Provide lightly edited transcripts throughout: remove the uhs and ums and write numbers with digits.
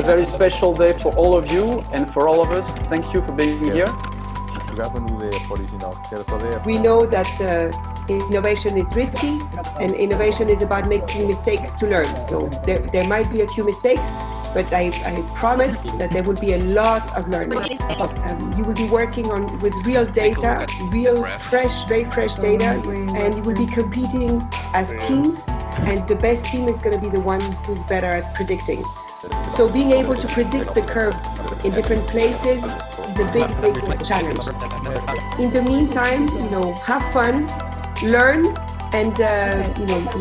very special day for all of you and for all of us. Thank you for being here. We know that innovation is risky, and innovation is about making mistakes to learn. So there might be a few mistakes, but I promise that there will be a lot of learning. You will be working with real data, real very fresh data, and you will be competing as teams, and the best team is going to be the one who's better at predicting. So being able to predict the curve in different places is a big challenge. In the meantime, have fun, learn, and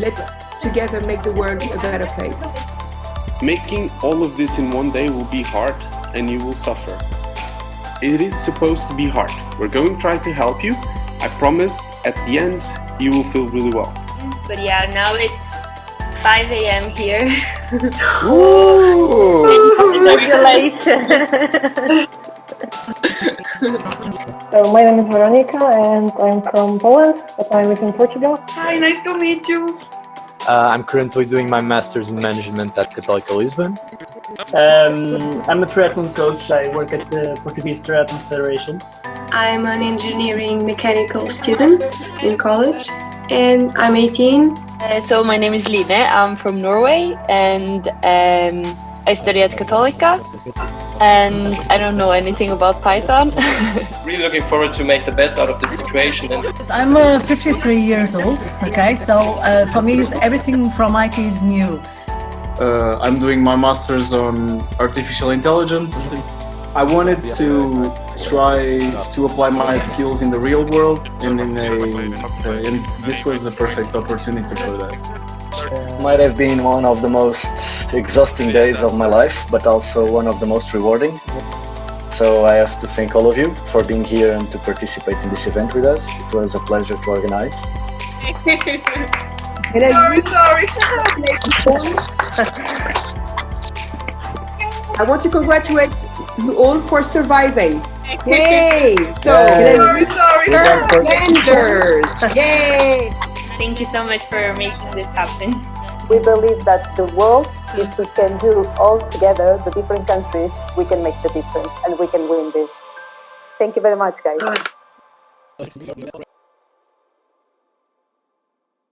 let's together make the world a better place. Making all of this in one day will be hard and you will suffer. It is supposed to be hard. We're going to try to help you. I promise at the end you will feel really well. But yeah, now it's 5 a.m. here. Congratulations! So my name is Veronica and I'm from Poland, but I live in Portugal. Hi, nice to meet you. I'm currently doing my master's in management at Católica Lisbon. I'm a triathlon coach. I work at the Portuguese Triathlon Federation. I'm an engineering mechanical student in college and I'm 18. So my name is Line, I'm from Norway and I study at Católica and I don't know anything about Python. Really looking forward to make the best out of this situation. I'm 53 years old, okay, so for me everything from IT is new. I'm doing my master's on artificial intelligence. I wanted to try to apply my skills in the real world, and and this was the perfect opportunity for that. Might have been one of the most exhausting days of my life, but also one of the most rewarding. So I have to thank all of you for being here and to participate in this event with us. It was a pleasure to organize. Sorry. I want to congratulate you all for surviving. Yay! So, Vendors! Yay! Thank you so much for making this happen. We believe that the world, if we can do all together, the different countries, we can make the difference and we can win this. Thank you very much, guys.